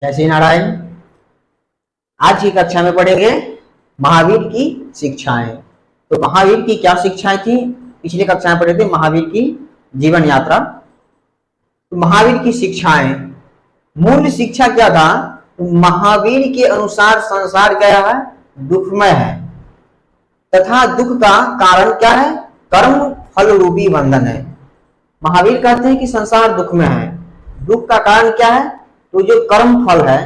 जय श्री नारायण। आज की कक्षा में पढ़ेंगे महावीर की शिक्षाएं। तो महावीर की क्या शिक्षाएं थी? पिछली कक्षा में पढ़े थे महावीर की जीवन यात्रा। तो महावीर की शिक्षाएं, मूल शिक्षा क्या था? तो महावीर के अनुसार संसार क्या है? दुखमय है तथा दुख का कारण क्या है? कर्म फल रूपी बंधन है। महावीर कहते हैं कि संसार दुख में है। दुख का कारण क्या है? तो जो कर्म फल है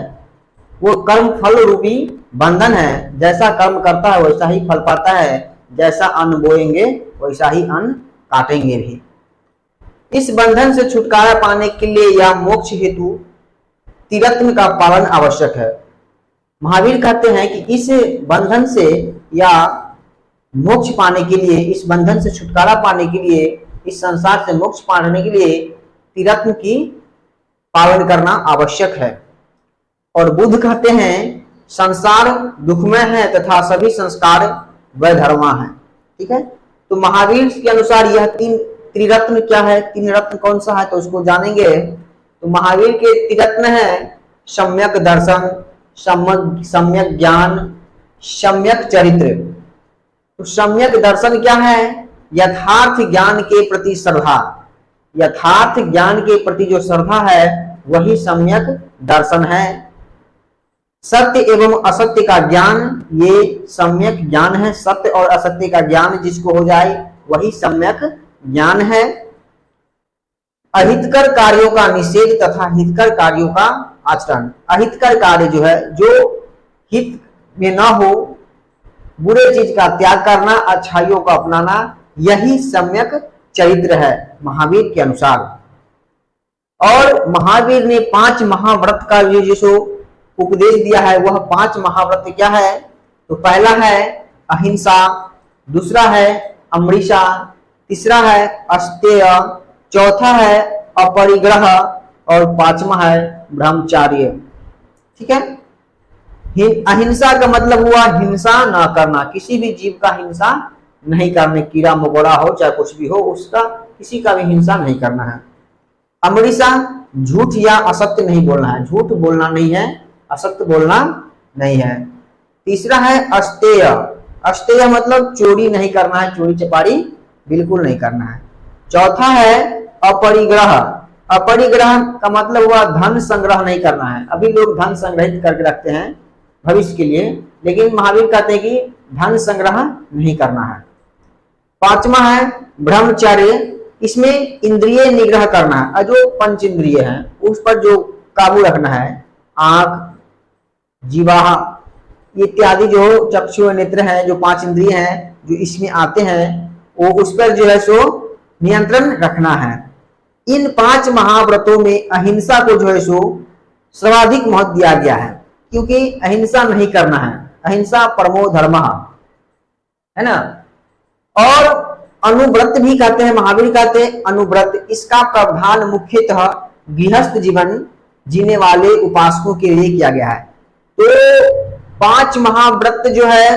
वो कर्म फल रूपी बंधन है। जैसा कर्म करता है वैसा ही फल पाता है, जैसा अन्न बोएंगे वैसा ही अन्न काटेंगे भी। इस बंधन से छुटकारा पाने के लिए या मोक्ष हेतु त्रिरत्न का पालन आवश्यक है। महावीर कहते हैं कि इस बंधन से या मोक्ष पाने के लिए, इस बंधन से छुटकारा पाने के लिए, इस संसार से मोक्ष पाने के लिए त्रिरत्न की पालन करना आवश्यक है। और बुद्ध कहते हैं संसार दुखमय है तथा सभी संस्कार वैधर्मा है। ठीक है, तो महावीर के अनुसार यह तीन त्रिरत्न क्या है? तीन रत्न कौन सा है तो उसको जानेंगे। तो महावीर के त्रिरत्न है सम्यक दर्शन, सम्यक ज्ञान, सम्यक चरित्र। तो सम्यक दर्शन क्या है? यथार्थ ज्ञान के प्रति श्रद्धा। यथार्थ ज्ञान के प्रति जो श्रद्धा है वही सम्यक दर्शन है। सत्य एवं असत्य का ज्ञान ये सम्यक ज्ञान है। सत्य और असत्य का ज्ञान जिसको हो जाए वही सम्यक ज्ञान है। अहितकर कार्यों का निषेध तथा हितकर कार्यों का आचरण। अहितकर कार्य जो है, जो हित में न हो, बुरे चीज का त्याग करना, अच्छाइयों को अपनाना, यही सम्यक चरित्र है महावीर के अनुसार। और महावीर ने 5 महाव्रत का जो उपदेश दिया है, वह 5 महाव्रत क्या है? तो पहला है अहिंसा, दूसरा है अमृषा, तीसरा है अस्तेय, चौथा है अपरिग्रह और 5वां है ब्रह्मचार्य। ठीक है, अहिंसा का मतलब हुआ हिंसा ना करना, किसी भी जीव का हिंसा नहीं करने, कीड़ा मकोड़ा हो चाहे कुछ भी हो, उसका किसी का भी हिंसा नहीं करना है। अमृषा, झूठ या असत्य नहीं बोलना है, झूठ बोलना नहीं है, असत्य बोलना नहीं है। तीसरा है अस्तेय। अस्तेय मतलब चोरी नहीं करना है, चोरी चपारी बिल्कुल नहीं करना है। चौथा है अपरिग्रह। अपरिग्रह का मतलब हुआ धन संग्रह नहीं करना है। अभी लोग धन संग्रहित करके रखते हैं भविष्य के लिए, लेकिन महावीर कहते हैं कि धन संग्रह नहीं करना है। 5वां है ब्रह्मचर्य। इसमें इंद्रिय निग्रह करना है, जो पंच इंद्रिय है उस पर जो काबू रखना है, आंख, जीवा इत्यादि जो चक्षु नेत्र हैं, जो 5 इंद्रिय हैं जो इसमें आते हैं, वो उस पर जो है सो नियंत्रण रखना है। इन 5 महाव्रतों में अहिंसा को जो है सो सर्वाधिक महत्व दिया गया है, क्योंकि अहिंसा नहीं करना है। अहिंसा परमो धर्मः है ना। और अनुव्रत भी कहते हैं, महावीर कहते हैं अनुव्रत, इसका प्रावधान मुख्यतः गृहस्थ जीवन जीने वाले उपासकों के लिए किया गया है। तो 5 महाव्रत जो है,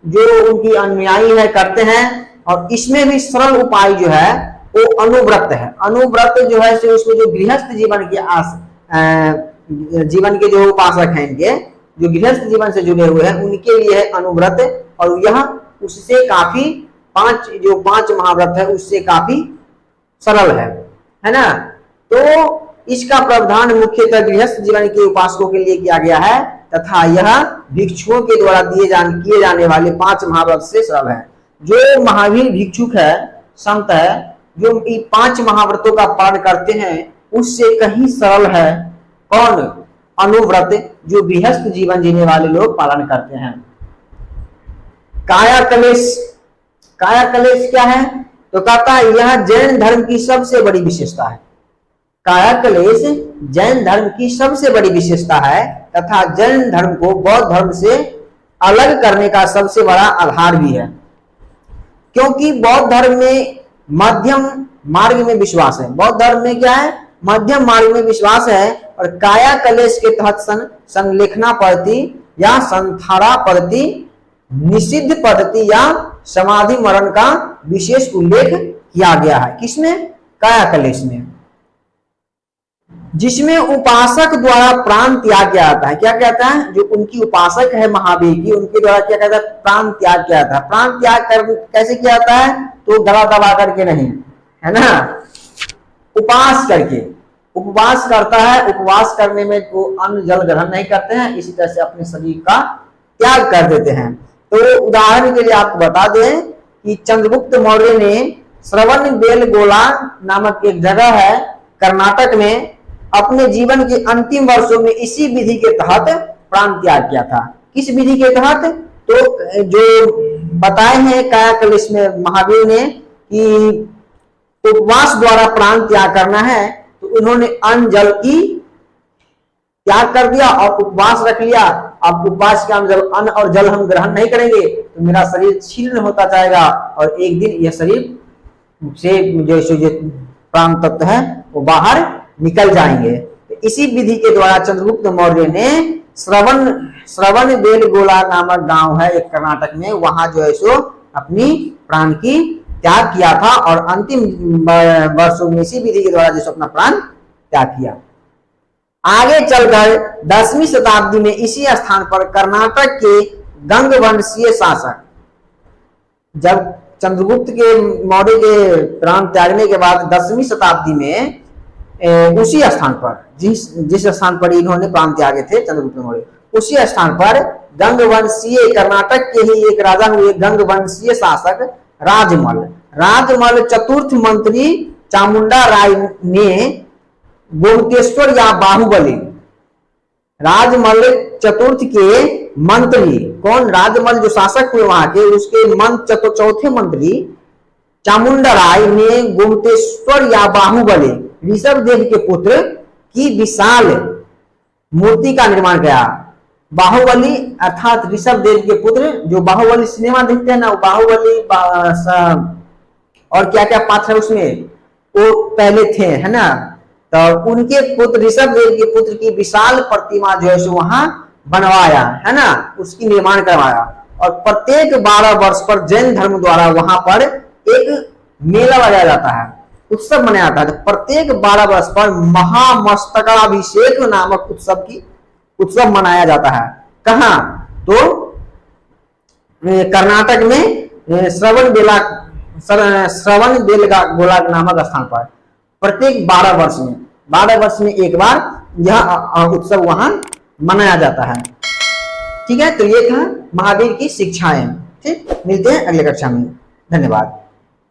जो उनकी अनुयायी है करते हैं, और इसमें भी सरल उपाय जो है वो अनुव्रत है। अनुव्रत जो है उसमें जो गृहस्थ जीवन के जीवन के जो उपासक हैं, इनके जो गृहस्थ जीवन से जुड़े हुए हैं उनके लिए है अनुव्रत। और यह उससे काफी 5 महाव्रत है उससे काफी सरल है ना। तो इसका प्रावधान मुख्यतः गृहस्थ जीवन के उपासकों के लिए किया गया है तथा यह भिक्षुओं के द्वारा किए जाने वाले 5 महाव्रत से सरल है। जो महावीर भिक्षुक है, संत है, जो 5 महाव्रतों का पालन करते हैं उससे कहीं सरल है कौन? अनुव्रत, जो गृहस्थ जीवन जीने वाले लोग पालन करते हैं। काया कलेश। काया कलेश क्या है? तो कहता है यह जैन धर्म की सबसे बड़ी विशेषता है। काया कलेश जैन धर्म की सबसे बड़ी विशेषता है तथा जैन धर्म को बौद्ध धर्म से अलग करने का सबसे बड़ा आधार भी है, क्योंकि बौद्ध धर्म में मध्यम मार्ग में विश्वास है। बौद्ध धर्म में क्या है? मध्यम मार्ग में विश्वास है। और काया कलेश के तहत संलेखना पद्धति या संथारा पद्धति, निषिद्ध पद्धति या समाधि मरण का विशेष उल्लेख किया गया है। किसमें? काया कलेश में। जिसमें उपासक द्वारा प्राण त्याग किया जाता है। क्या कहता है? जो उनकी उपासक है महावीर की, उनके द्वारा क्या कहता है? प्राण त्याग किया जाता है। प्राण त्याग कर कैसे किया जाता है? तो गला दबा करके नहीं, है ना, उपवास करके। उपवास करता है, उपवास करने में वो अन्न जल ग्रहण नहीं करते हैं, इसी तरह से अपने शरीर का त्याग कर देते हैं। तो उदाहरण के लिए आपको बता दें कि चंद्रगुप्त मौर्य ने श्रवण बेलगोला नामक एक जगह है कर्नाटक में, अपने जीवन के अंतिम वर्षों में इसी विधि के तहत प्राण त्याग किया था। किस विधि के तहत? तो जो बताए हैं कायाकल्प में महावीर ने कि उपवास द्वारा प्राण त्याग करना है, तो उन्होंने अन्न जल की त्याग कर दिया और उपवास रख लिया। अब उपवास के अन्न और जल हम ग्रहण नहीं करेंगे तो मेरा शरीर क्षीण होता जाएगा और एक दिन यह शरीर से जो प्राण तत्व है वो बाहर निकल जाएंगे। तो इसी विधि के द्वारा चंद्रगुप्त मौर्य ने श्रवण बेलगोला नामक गांव है एक कर्नाटक में, वहां जो है सो अपनी प्राण की त्याग किया था और अंतिम वर्षों में इसी विधि के द्वारा जो अपना प्राण त्याग किया। आगे चलकर 10वीं शताब्दी में इसी स्थान पर कर्नाटक के गंगवंशीय शासक, जब चंद्रगुप्त के मौर्य के प्राण त्यागने के बाद 10वीं शताब्दी में उसी स्थान पर जिस स्थान पर इन्होंने प्राण त्यागे थे चंद्रगुप्त मौर्य, उसी स्थान पर गंगवंशीय कर्नाटक के ही एक राजा हुए गंगवंशीय शासक राजमल चतुर्थ मंत्री चामुंडा राय ने गोमतेश्वर या बाहुबली, राजमल चतुर्थ के मंत्री कौन? राजमल जो शासक हुए वहां के, उसके चौथे मंत्री चामुंडा राय ने गोमतेश्वर या बाहुबली ऋषभ देव के पुत्र की विशाल मूर्ति का निर्माण किया। बाहुबली अर्थात ऋषभ देव के पुत्र, जो बाहुबली सिनेमा देखते हैं ना, बाहुबली और क्या क्या पात्र है उसमें वो पहले थे, है ना, तो उनके पुत्र ऋषभ देव के पुत्र की विशाल प्रतिमा जो है सो वहां बनवाया, है ना, उसकी निर्माण करवाया। और प्रत्येक 12 वर्ष पर जैन धर्म द्वारा वहां पर एक मेला लगाया जाता है, उत्सव मनाया जाता है। तो प्रत्येक 12 वर्ष पर महामस्तकाभिषेक नामक उत्सव मनाया जाता है। कहाँ? तो कर्नाटक में श्रवण बेलगोला नामक स्थान पर प्रत्येक 12 वर्ष में एक बार यह उत्सव वहां मनाया जाता है। ठीक है, तो ये था महावीर की शिक्षाएं। ठीक, मिलते हैं अगले कक्षा में। धन्यवाद।